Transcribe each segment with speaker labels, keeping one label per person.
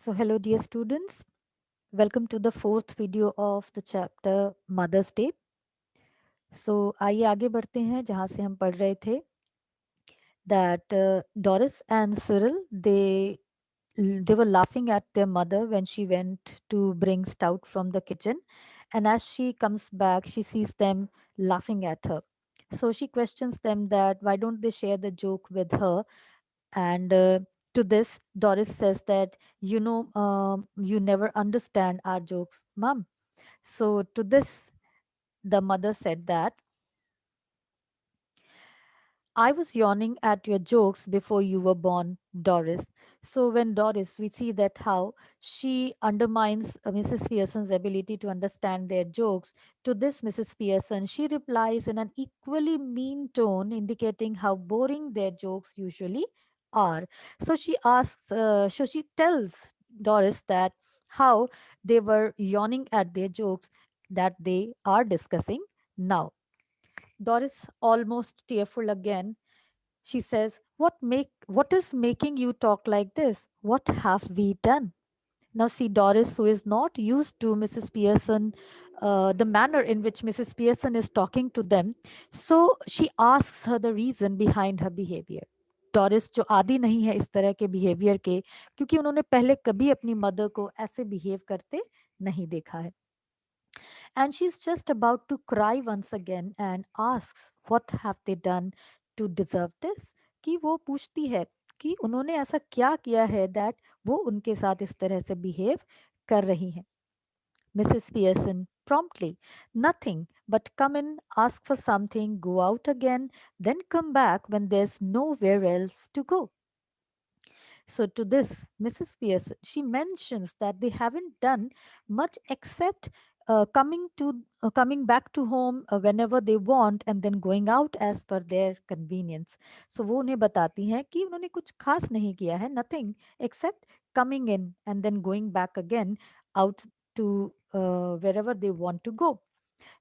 Speaker 1: So hello dear students, welcome to the fourth video of the chapter Mother's Day. So आइए आगे बढ़ते हैं जहाँ से हम पढ़ रहे थे that Doris and Cyril they were laughing at their mother when she went to bring stout from the kitchen, and as she comes back she sees them laughing at her. So she questions them that why don't they share the joke with her. And to this, Doris says that, you never understand our jokes, mom. So to this, the mother said that I was yawning at your jokes before you were born, Doris. So when Doris, we see that how she undermines Mrs. Pearson's ability to understand their jokes. To this, Mrs. Pearson, she replies in an equally mean tone, indicating how boring their jokes usually are. So she tells Doris that how they were yawning at their jokes that they are discussing now. Doris, almost tearful again, she says, what is making you talk like this? What have we done? Now see Doris, who is not used to Mrs. Pearson, the manner in which Mrs. Pearson is talking to them. So she asks her the reason behind her behavior. Doris जो आदि नहीं है इस तरह के behaviour के, क्योंकि उन्होंने पहले कभी अपनी मदर को ऐसे बिहेव करते नहीं देखा है. And she's just about to cry once again and asks, what have they done to deserve this? कि वो पूछती है कि उन्होंने ऐसा क्या किया है that वो उनके साथ इस तरह से behave कर रही हैं. Mrs. Pearson promptly, nothing but come in, ask for something, go out again, then come back when there's nowhere else to go. So to this, Mrs. Pearson, she mentions that they haven't done much except coming back to home whenever they want and then going out as per their convenience. So वो उन्हें बताती हैं कि उन्होंने कुछ खास नहीं किया है, nothing except coming in and then going back again out to wherever they want to go.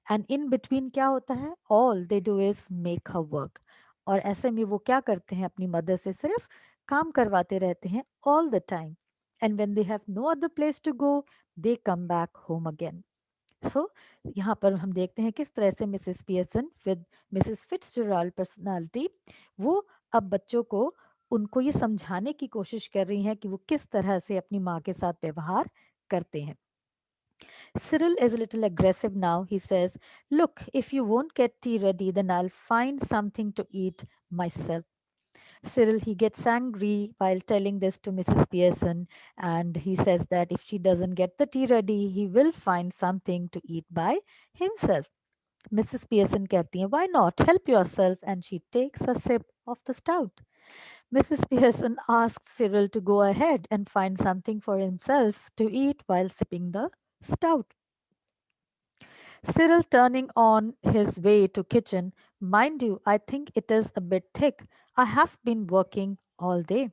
Speaker 1: And in between क्या होता है? All they do is make her work. और ऐसे में वो क्या करते हैं अपनी मदर से सिर्फ काम करवाते रहते हैं all the time. And when they have no other place to go, they come back home again. So यहाँ पर हम देखते हैं किस तरह से Mrs Pearson with Mrs Fitzgerald personality वो अब बच्चों को उनको ये समझाने की कोशिश कर रही हैं कि वो किस तरह से अपनी माँ के साथ व्यवहार करते हैं. Cyril is a little aggressive now. He says, look, if you won't get tea ready, then I'll find something to eat myself. Cyril, he gets angry while telling this to Mrs. Pearson, and he says that if she doesn't get the tea ready, he will find something to eat by himself. Mrs. Pearson कहती है, why not? Help yourself. And she takes a sip of the stout. Mrs. Pearson asks Cyril to go ahead and find something for himself to eat while sipping the stout. Cyril turning on his way to kitchen. Mind you, I think it is a bit thick. I have been working all day.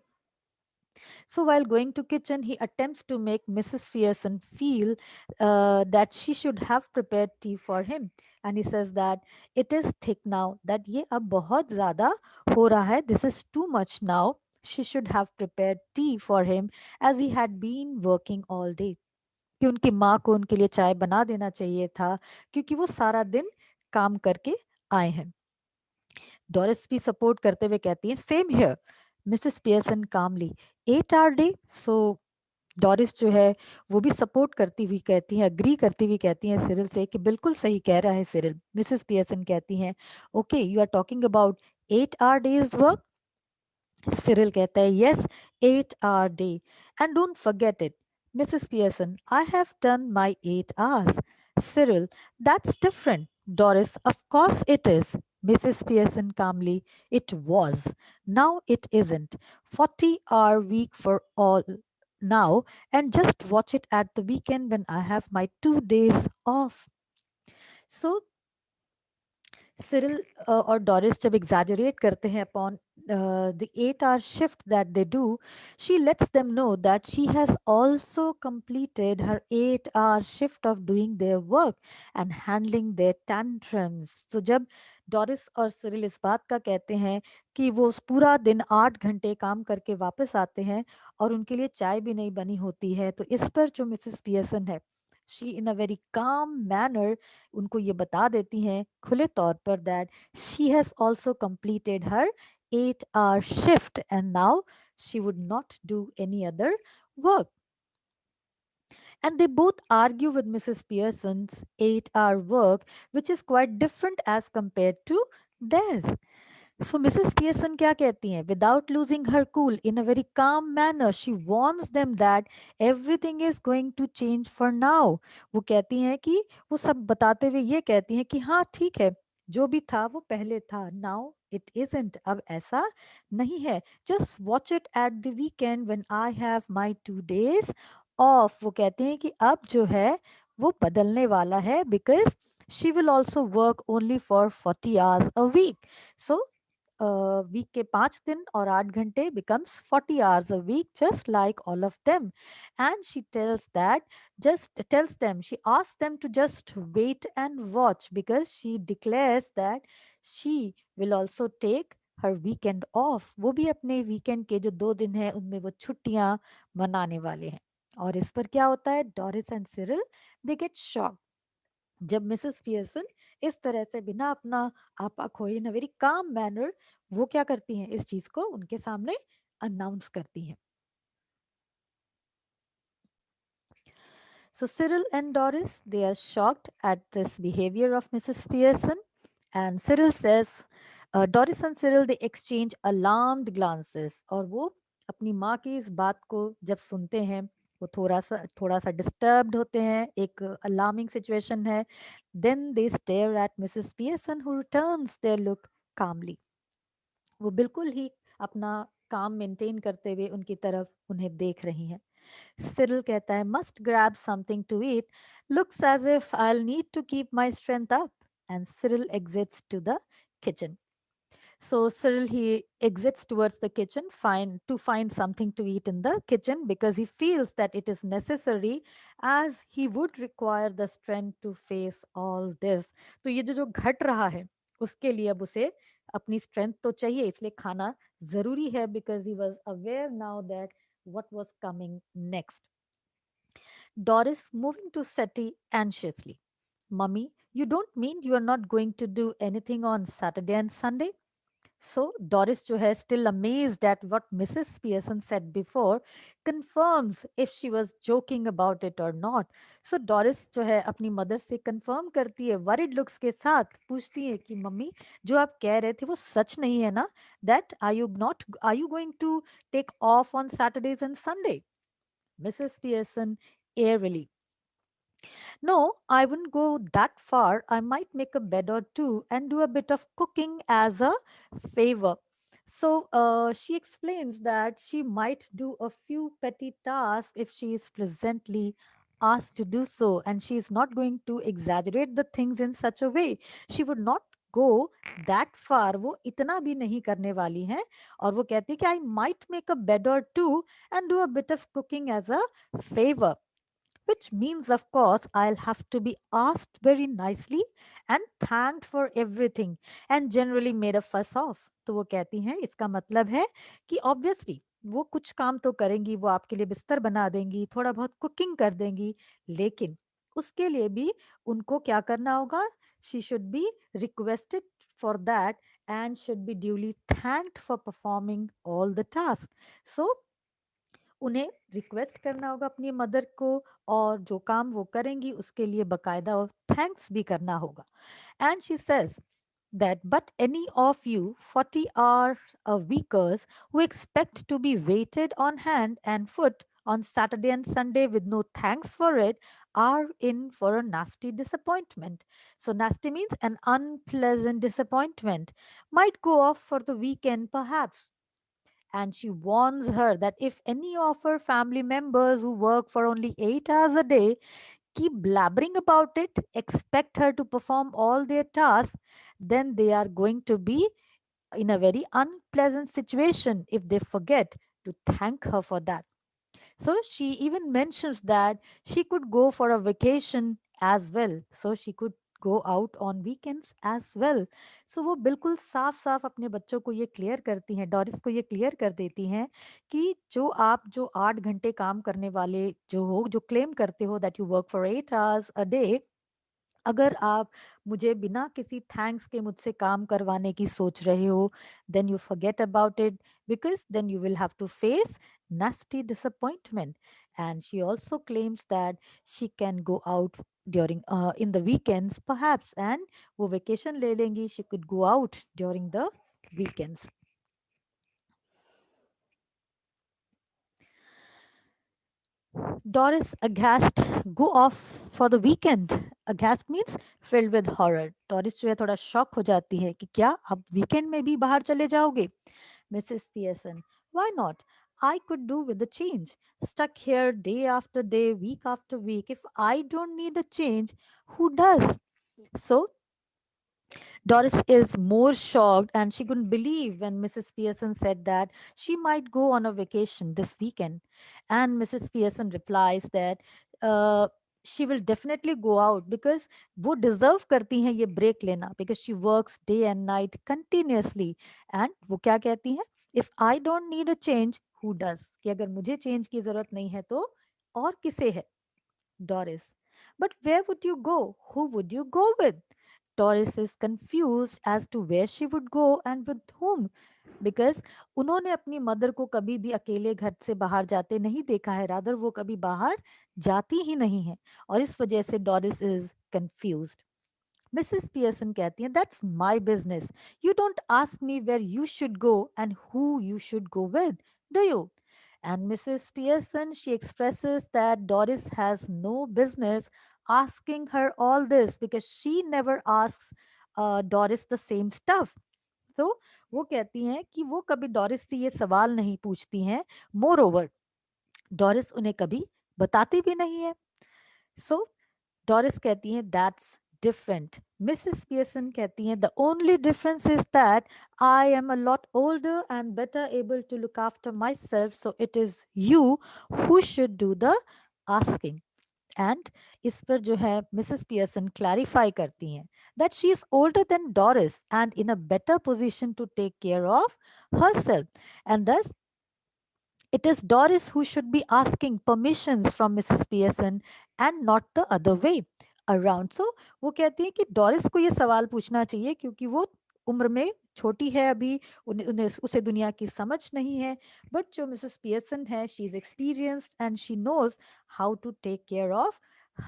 Speaker 1: So while going to kitchen, he attempts to make Mrs. Pearson feel that she should have prepared tea for him. And he says that it is thick now, that ye ab bahut zyada ho raha hai. This is too much now. She should have prepared tea for him as he had been working all day. कि उनकी माँ को उनके लिए चाय बना देना चाहिए था क्योंकि वो सारा दिन काम करके आए हैं. डॉरिस भी सपोर्ट करते हुए कहती है same here. Mrs Pearson calmly 8 hour day. So Doris जो है वो भी सपोर्ट करती हुई कहती है, अग्री करती हुई कहती है सिरिल से कि बिल्कुल सही कह रहा है सिरिल. मिसेस पियर्सन कहती हैं okay you are talking about 8 hour days work. Cyril कहता है yes 8 hour day and don't forget it. Mrs. Pearson, I have done my 8 hours. Cyril, that's different. Doris, of course it is. Mrs. Pearson calmly, it was. Now it isn't. 40-hour week for all now, and just watch it at the weekend when I have my 2 days off. So Cyril और Doris जब exaggerate करते हैं upon the 8 hour shift that they do, she lets them know that she has also completed her 8 hour shift of doing their work and handling their tantrums. So जब Doris और Cyril इस बात का कहते हैं कि वो उस पूरा दिन 8 घंटे काम करके वापस आते हैं और उनके लिए चाय भी नहीं बनी होती है, तो इस पर जो मिसेस पियर्सन है, she in a very calm manner उनको ये बता देती हैं खुले तौर पर that she has also completed her 8 hour shift and now she would not do any other work. And they both argue with Mrs. Pearson's 8 hour work, which is quite different as compared to theirs. So Mrs. Pearson क्या कहती हैं? Without losing her cool, in a very calm manner, she warns them that everything is going to change for now. वो कहती हैं कि वो सब बताते हुए ये कहती हैं कि हाँ ठीक है, जो भी था वो पहले था. Now it isn't. अब ऐसा नहीं है. Just watch it at the weekend when I have my 2 days off. वो कहते हैं कि अब जो है वो बदलने वाला है because she will also work only for 40 hours a week. So week के 5 दिन और 8 घंटे becomes 40 hours a week just like all of them. And she tells that just tells them, she asks them to just wait and watch because she declares that she will also take her weekend off. वो भी अपने weekend के जो 2 दिन हैं उनमें वो छुट्टियां मनाने वाले हैं. और इस पर क्या होता है, Doris and Cyril they get shock जब मिसेस पियर्सन इस तरह से बिना अपना आपा खोए इन अ वेरी काम मैनर वो क्या करती हैं, इस चीज को उनके सामने अनाउंस करती हैं. So Cyril and Doris, they are shocked at this behavior of Mrs. Pearson. And Cyril says, Doris and Cyril, they exchange alarmed glances. और वो अपनी माँ की इस बात को जब सुनते हैं, वो थोड़ा सा डिस्टर्ब्ड होते हैं, एक अलार्मिंग सिचुएशन है. Then they stare at Mrs. Pearson, who returns their look calmly. वो बिल्कुल ही अपना काम मेंटेन करते हुए उनकी तरफ उन्हें देख रही हैं. सिरिल कहता है, must grab something to eat, looks as if I need to keep my strength up. And Cyril exits to the kitchen. So Cyril, he exits towards the kitchen to find something to eat in the kitchen because he feels that it is necessary as he would require the strength to face all this. तो ये जो जो घट रहा है उसके लिए अब उसे अपनी स्ट्रेंथ तो चाहिए, इसलिए खाना जरूरी है because he was aware now that what was coming next. Doris moving to Seti anxiously. Mummy, you don't mean you are not going to do anything on Saturday and Sunday? So Doris जो है still amazed at what Mrs. Pearson said before, confirms if she was joking about it or not. So Doris जो है अपनी mother से confirm करती है worried looks के साथ, पूछती है कि मम्मी जो आप कह रहे थे वो सच नहीं है ना? That are you going to take off on Saturdays and Sunday? Mrs. Pearson airily, no, I wouldn't go that far. I might make a bed or two and do a bit of cooking as a favor. So she explains that she might do a few petty tasks if she is pleasantly asked to do so, and she is not going to exaggerate the things in such a way. She would not go that far. वो इतना भी नहीं करने वाली हैं. और वो कहती है कि I might make a bed or two and do a bit of cooking as a favor, which means, of course, I'll have to be asked very nicely and thanked for everything and generally made a fuss of. तो वो कहती हैं इसका मतलब है कि obviously वो कुछ काम तो करेंगी, वो आपके लिए बिस्तर बना देंगी, थोड़ा बहुत कुकिंग कर देंगी, लेकिन उसके लिए भी उनको क्या करना होगा, she should be requested for that and should be duly thanked for performing all the tasks. So उन्हें रिक्वेस्ट करना होगा अपनी मदर को, और जो काम वो करेंगी उसके लिए बकायदा और थैंक्स भी करना होगा. And she says that but any of you 40-hour a weekers who expect to be waited on hand and foot on Saturday and Sunday with no thanks for it are in for a nasty disappointment. So nasty means an unpleasant disappointment. Might go off for the weekend perhaps. And she warns her that if any of her family members who work for only 8 hours a day keep blabbering about it, expect her to perform all their tasks, then they are going to be in a very unpleasant situation if they forget to thank her for that. So she even mentions that she could go for a vacation as well. So she could go out on weekends as well. So वो बिल्कुल साफ साफ अपने बच्चों को ये clear करती हैं, डॉरिस को ये क्लियर कर देती हैं कि जो 8 घंटे काम करने वाले जो हो, जो क्लेम करते हो that you work for 8 hours a day, अगर आप मुझे बिना किसी थैंक्स के मुझसे काम करवाने की सोच रहे हो, then you forget about it, because then you will have to face nasty disappointment. And she also claims that she can go out during in the weekends perhaps, and वो vacation ले लेंगी, she could go out during the weekends. Doris, aghast, go off for the weekend. Aghast means filled with horror. Doris जो है थोड़ा shock हो जाती है कि क्या आप वीकेंड में भी बाहर चले जाओगे. Mrs. Pearson, why not? I could do with a change. Stuck here day after day, week after week. If I don't need a change, who does? So Doris is more shocked, and she couldn't believe when Mrs. Pearson said that she might go on a vacation this weekend. And Mrs. Pearson replies that uh, she will definitely go out because वो deserve करती हैं ये break लेना, because she works day and night continuously. And वो क्या कहती हैं? If I don't need a change, who does? कि अगर मुझे change की जरूरत नहीं है तो और किसे है? Doris. But where would you go? Who would you go with? Doris is confused as to where she would go and with whom, because उन्होंने अपनी मदर को कभी भी अकेले घर से बाहर जाते नहीं देखा है, रादर वो कभी बाहर जाती ही नहीं है, और इस वजह से Doris is confused. Mrs Pearson कहती हैं, that's my business. You don't ask me where you should go and who you should go with, do you? And Mrs. Pearson, she expresses that Doris has no business asking her all this because she never asks Doris the same stuff. तो वो कहती हैं कि वो कभी Doris से ये सवाल नहीं पूछती हैं. मोर ओवर, डॉरिस उन्हें कभी बताती भी नहीं है. सो डॉरिस कहती हैं, दैट्स डिफरेंट. मिसेस पियर्सन कहती हैं, the only difference is that I am a lot older and better able to look after myself, so it is you who should do the asking. And इस पर जो है Mrs Pearson clarify करती हैं that she is older than Doris and in a better position to take care of herself, and thus it is Doris who should be asking permissions from Mrs. Pearson and not the other way around. So वो कहती है कि Doris को ये सवाल पूछना चाहिए क्योंकि वो उम्र में छोटी है अभी, उन्हें उसे दुनिया की समझ नहीं है. बट जो मिसेस पियर्सन है, she is experienced and she knows how to take care of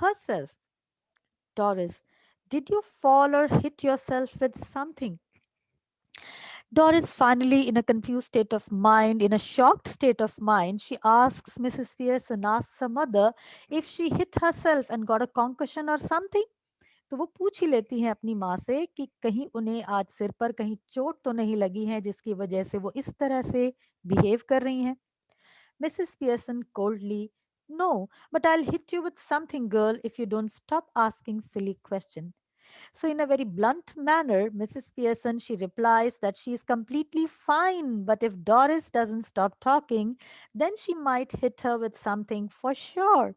Speaker 1: herself. Doris, did you fall or hit yourself with something? Doris, finally, in a confused state of mind, in a shocked state of mind, she asks Mrs. Pearson, asks her mother if she hit herself and got a concussion or something. तो वो पूछ ही लेती हैं अपनी माँ से कि कहीं उन्हें आज सिर पर कहीं चोट तो नहीं लगी है जिसकी वजह से वो इस तरह से बिहेव कर रही हैं. Mrs Pearson coldly, no, but I will hit you with something girl if you don't stop asking silly question. So, in a very blunt manner, Mrs. Pearson, she replies that she is completely fine, but if Doris doesn't stop talking, then she might hit her with something for sure.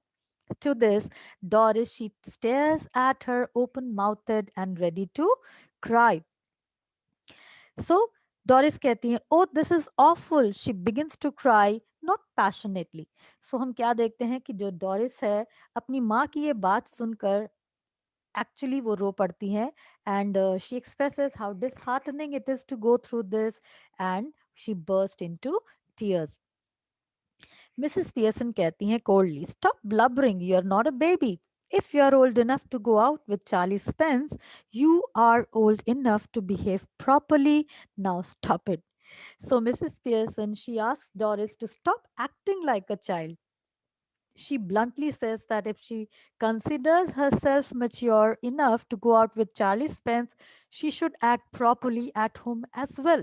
Speaker 1: To this, Doris, she stares at her open-mouthed and ready to cry. So, Doris कहती है, oh, this is awful. She begins to cry, not passionately. So, हम क्या देखते हैं कि जो Doris है, अपनी माँ की ये बात सुनकर actually वो रो पड़ती हैं, and she expresses how disheartening it is to go through this, and she burst into tears. Mrs. Pearson कहती हैं coldly, stop blubbering, you are not a baby. If you are old enough to go out with Charlie Spence, you are old enough to behave properly. Now stop it. So Mrs. Pearson, she asks Doris to stop acting like a child. She bluntly says that if she considers herself mature enough to go out with Charlie Spence, she should act properly at home as well.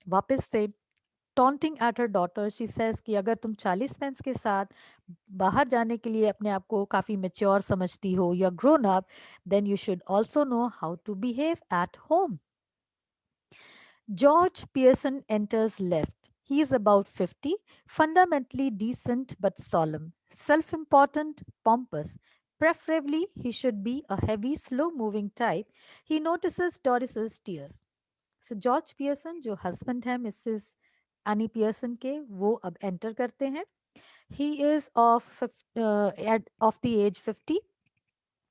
Speaker 1: वापस से taunting at her daughter. She says कि अगर तुम 40 pens के साथ बाहर जाने के लिए अपने आप को काफ़ी मेच्योर समझती हो, या grown up, then you should also know how to behave at home. George Pearson enters left. He is about 50, fundamentally decent but solemn, self important, pompous. Preferably, he should be a heavy, slow moving type. He notices Doris's tears. So, George Pearson, जो husband है Mrs. Annie Pearson के, वो अब enter करते हैं. He is of the age 50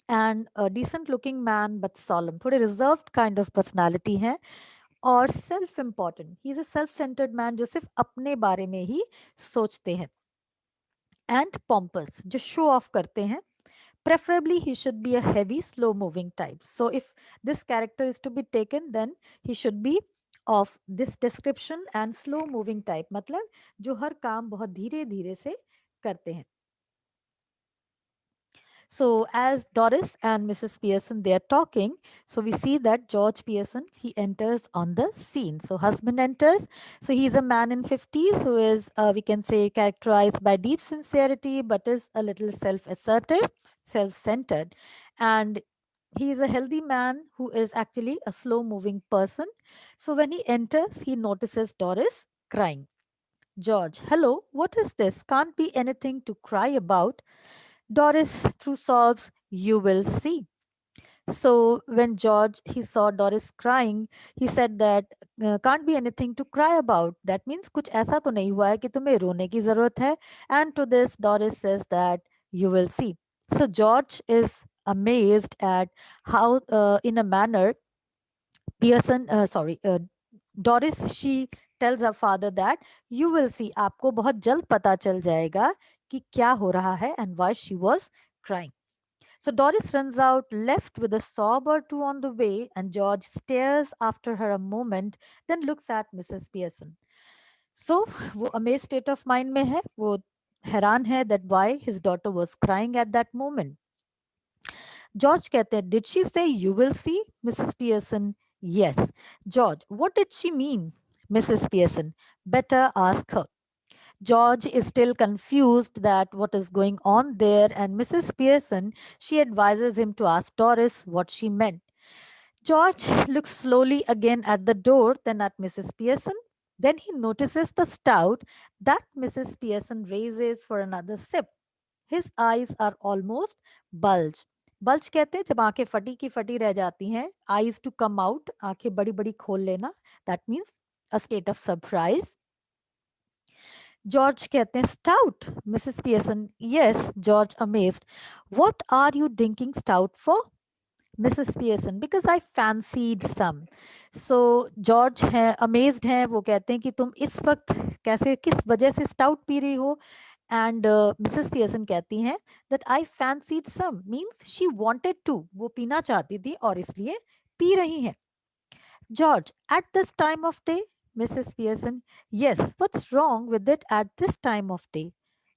Speaker 1: and a decent looking man but solemn. थोड़े reserved kind of personality है और self important. He is a self centred man जो सिर्फ अपने बारे में ही सोचते हैं. एंड पॉम्पस, जो शो ऑफ करते हैं. Preferably, he should be a heavy, slow moving type. So, if this character is to be taken, then he should be of this description and slow moving type. मतलब जो हर काम बहुत धीरे धीरे से करते हैं. So as Doris and Mrs. Pearson they are talking, so we see that George Pearson he enters on the scene. So husband enters. So he's a man in 50s who is we can say characterized by deep sincerity, but is a little self-assertive, self-centered, and he is a healthy man who is actually a slow-moving person. So when he enters, he notices Doris crying. George, hello, what is this? Can't be anything to cry about. Doris through sobs, you will see. So when George he saw Doris crying, he said that can't be anything to cry about. That means कुछ ऐसा तो नहीं हुआ है कि तुम्हें रोने की जरूरत है. And to this Doris says that you will see. So George is amazed at how in a manner Doris she tells her father that you will see, आपको बहुत जल्द पता चल जाएगा कि क्या हो रहा है and why she was crying. So Doris runs out, left with a sob or two on the way, and George stares after her a moment, then looks at Mrs. Pearson. So वो amazed state of mind में है, वो हैरान है that why his daughter was crying at that moment. George कहते हैं, did she say you will see? Mrs. Pearson, yes. George, what did she mean? Mrs. Pearson, better ask her. George is still confused that what is going on there, and Mrs. Pearson, she advises him to ask Doris what she meant. George looks slowly again at the door, then at Mrs. Pearson. Then he notices the stout that Mrs. Pearson raises for another sip. His eyes are almost bulge. Bulge कहते हैं जब आंखें फटी की फटी रह जाती हैं. Eyes to come out, आंखें बड़ी बड़ी खोल लेना. That means a state of surprise. George कहते हैं stout. Mrs Pearson, yes. George amazed, what are you drinking stout for? Mrs Pearson, because I fancied some. So George है amazed हैं, वो कहते हैं कि तुम इस वक्त कैसे किस वजह से स्टाउट पी रही हो. एंड मिसेस पियर्सन कहती हैं that I fancied some means she wanted to, वो पीना चाहती थी और इसलिए पी रही हैं. George, at this time of day? Mrs. Pearson, yes. What's wrong with it at this time of day?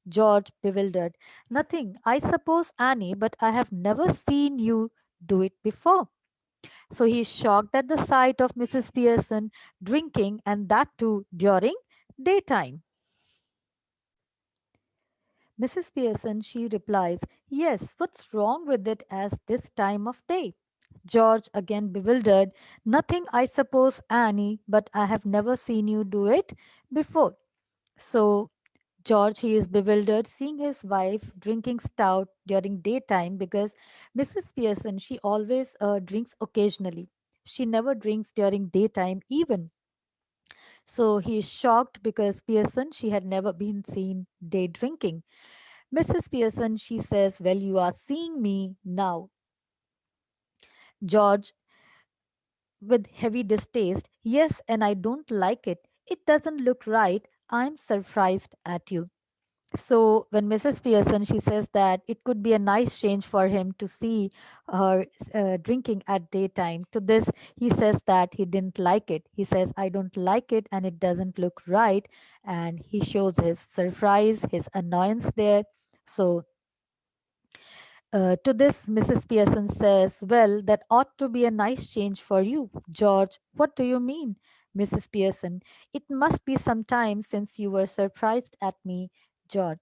Speaker 1: George, bewildered. Nothing, I suppose, Annie, but I have never seen you do it before. So he is shocked at the sight of Mrs. Pearson drinking, and that too during daytime. Mrs. Pearson, she replies, yes, what's wrong with it as this time of day? George, again bewildered, nothing, I suppose, Annie, but I have never seen you do it before. So, George, he is bewildered seeing his wife drinking stout during daytime because Mrs. Pearson, she always drinks occasionally. She never drinks during daytime even. So he is shocked because Pearson, she had never been seen day drinking. Mrs. Pearson, she says, well, you are seeing me now. George, with heavy distaste, yes, and I don't like it. It doesn't look right. I'm surprised at you. So when Mrs. Pearson she says that it could be a nice change for him to see her drinking at daytime. To this, he says that he didn't like it. He says, "I don't like it, and it doesn't look right." And he shows his surprise, his annoyance there. So to this, Mrs. Pearson says, well, that ought to be a nice change for you. George, what do you mean? Mrs. Pearson, it must be some time since you were surprised at me, George.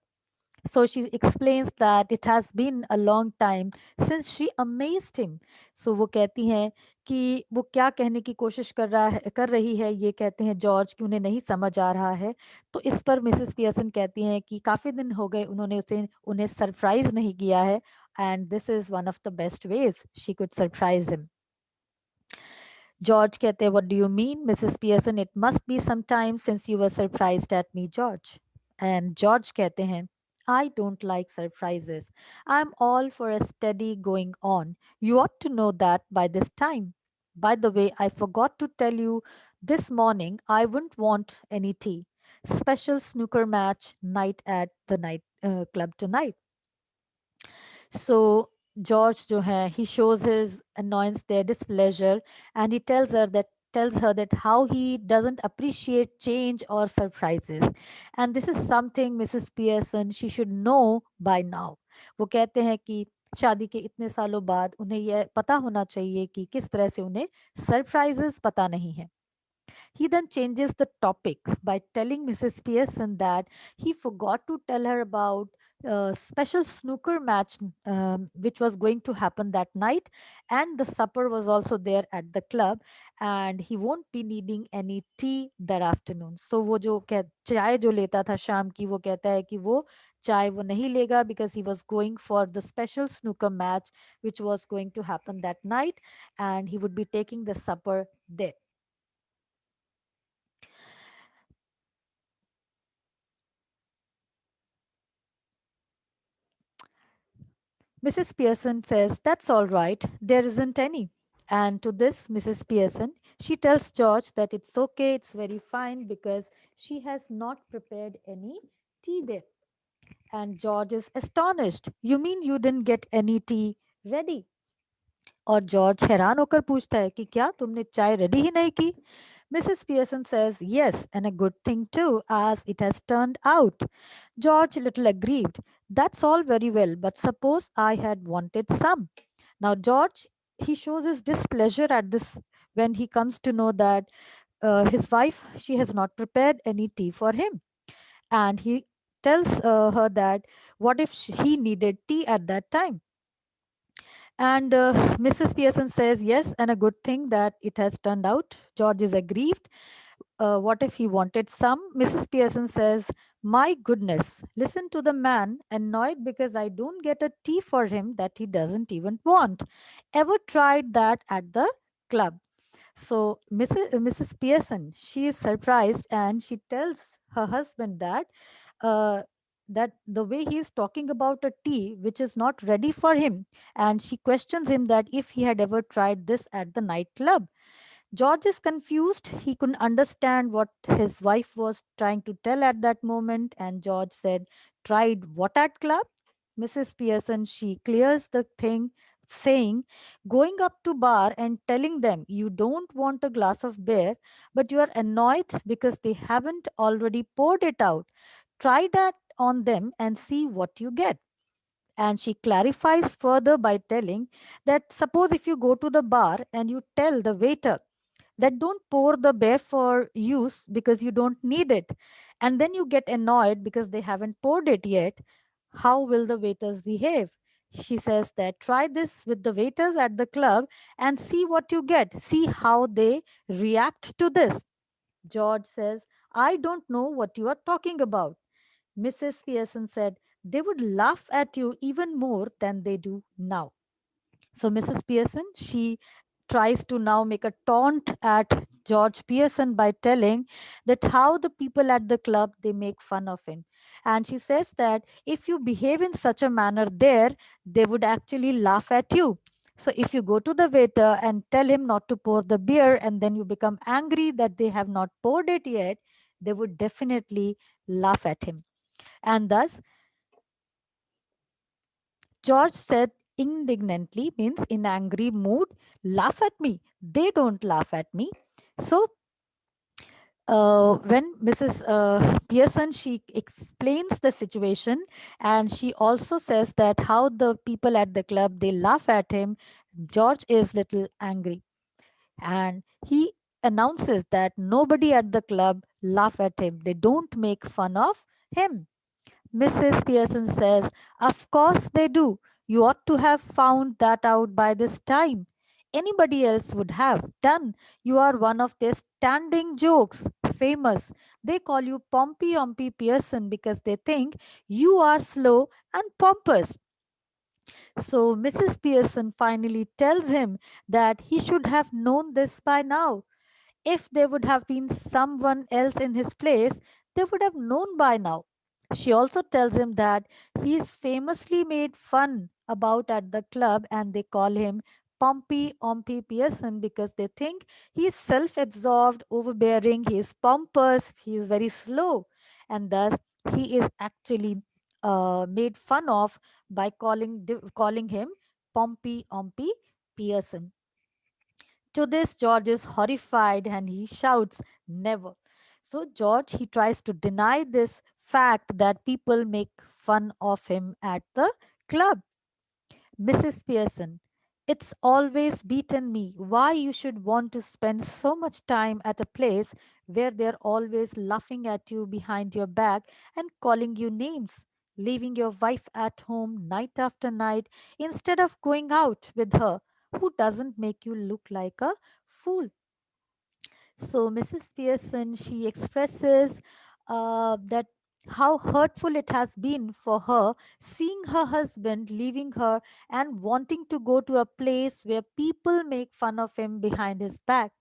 Speaker 1: So she explains that it has been a long time since she amazed him. So वो कहती हैं कि वो क्या कहने की कोशिश कर रही है, ये कहते हैं जॉर्ज, कि उन्हें नहीं समझ आ रहा है। तो इस पर मिसेस पियर्सन कहती हैं कि काफ़ी दिन हो गए उन्होंने उसे उन्हें सरप्राइज नहीं किया है, and this is one of the best ways she could surprise him. George कहते हैं, what do you mean Mrs Pearson, it must be some time since you were surprised at me, George. And George कहते हैं, I don't like surprises. I'm all for a steady going on. You ought to know that by this time. By the way, I forgot to tell you this morning I wouldn't want any tea. Special snooker match night at the night club tonight. So George जो है, he shows his annoyance, their displeasure, and he tells her that how he doesn't appreciate change or surprises, and this is something Mrs. Pearson she should know by now. वो कहते हैं कि शादी के इतने सालों बाद उन्हें यह पता होना चाहिए कि किस तरह से उन्हें सरप्राइजेस पता नहीं है। He then changes the topic by telling Mrs. Pearson that he forgot to tell her about a special snooker match which was going to happen that night, and the supper was also there at the club, and he won't be needing any tea that afternoon. So वो जो चाय जो लेता था शाम की, वो कहता है कि वो चाय वो नहीं लेगा because he was going for the special snooker match which was going to happen that night, and he would be taking the supper there. Mrs. Pearson says, that's all right, there isn't any. And to this, Mrs. Pearson, she tells George that it's okay, it's very fine because she has not prepared any tea there. And George is astonished. You mean you didn't get any tea ready? और George हैरान होकर पूछता है कि क्या तुमने चाय ready ही नहीं की? Mrs. Pearson says, yes, and a good thing too, as it has turned out. George, little aggrieved. That's all very well, but suppose I had wanted some. Now, George, he shows his displeasure at this when he comes to know that his wife, she has not prepared any tea for him. And he tells her that what if he needed tea at that time? And Mrs. Pearson says, yes, and a good thing that it has turned out. George is aggrieved. What if he wanted some? Mrs. Pearson says, my goodness, listen to the man, annoyed because I don't get a tea for him that he doesn't even want. Ever tried that at the club? So Mrs. Pearson, she is surprised and she tells her husband uh, that the way he is talking about a tea which is not ready for him, and she questions him that if he had ever tried this at the nightclub. George is confused. He couldn't understand what his wife was trying to tell at that moment, and George said, tried what at club? Mrs. Pearson, she clears the thing, saying, going up to bar and telling them you don't want a glass of beer, but you are annoyed because they haven't already poured it out. Try that on them and see what you get. And she clarifies further by telling that suppose if you go to the bar and you tell the waiter that don't pour the beer for use because you don't need it, and then you get annoyed because they haven't poured it yet, how will the waiters behave? She says that try this with the waiters at the club and see what you get, see how they react to this. George says, I don't know what you are talking about. Mrs. Pearson said, they would laugh at you even more than they do now. So Mrs. Pearson, she tries to now make a taunt at George Pearson by telling that how the people at the club they make fun of him. And she says that if you behave in such a manner there, they would actually laugh at you. So if you go to the waiter and tell him not to pour the beer and then you become angry that they have not poured it yet, they would definitely laugh at him. And thus George said indignantly, means in angry mood, laugh at me. They don't laugh at me. So when Mrs. Pearson, she explains the situation, and she also says that how the people at the club they laugh at him. George is little angry, and he announces that nobody at the club laugh at him. They don't make fun of him. Mrs. Pearson says, "Of course they do. You ought to have found that out by this time. Anybody else would have done. You are one of their standing jokes, famous. They call you Pompey Ompy Pearson because they think you are slow and pompous." So Mrs. Pearson finally tells him that he should have known this by now. If there would have been someone else in his place, they would have known by now. She also tells him that he is famously made fun about at the club and they call him Pompey Ompy Pearson because they think he is self absorbed, overbearing, he is pompous, he is very slow, and thus he is actually made fun of by calling him Pompey Ompy Pearson. To this, George is horrified and he shouts, "Never." So, George, he tries to deny this fact that people make fun of him at the club. Mrs. Pearson, "It's always beaten me why you should want to spend so much time at a place where they're always laughing at you behind your back and calling you names, leaving your wife at home night after night instead of going out with her who doesn't make you look like a fool." So Mrs. Pearson, she expresses that how hurtful it has been for her seeing her husband leaving her and wanting to go to a place where people make fun of him behind his back.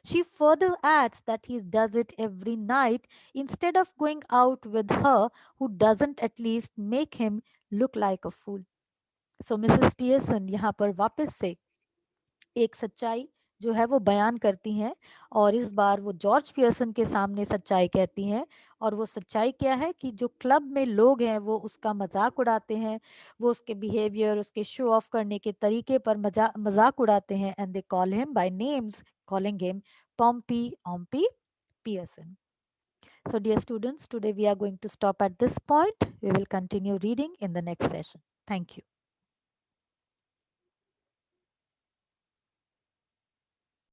Speaker 1: She further adds that he does it every night instead of going out with her, who doesn't at least make him look like a fool. So Mrs Pearson यहाँ पर वापस से एक सच्चाई जो है वो बयान करती हैं और इस बार वो जॉर्ज पियर्सन के सामने सच्चाई कहती हैं। और वो सच्चाई क्या है कि जो क्लब में लोग हैं वो उसका मजाक उड़ाते हैं, वो उसके बिहेवियर, उसके शो ऑफ करने के तरीके पर मजाक उड़ाते हैं, and they call him by names, calling him Pompey Ompey Pearson. So dear students, today we are going to stop at this point. We will continue reading in the next session. Thank you.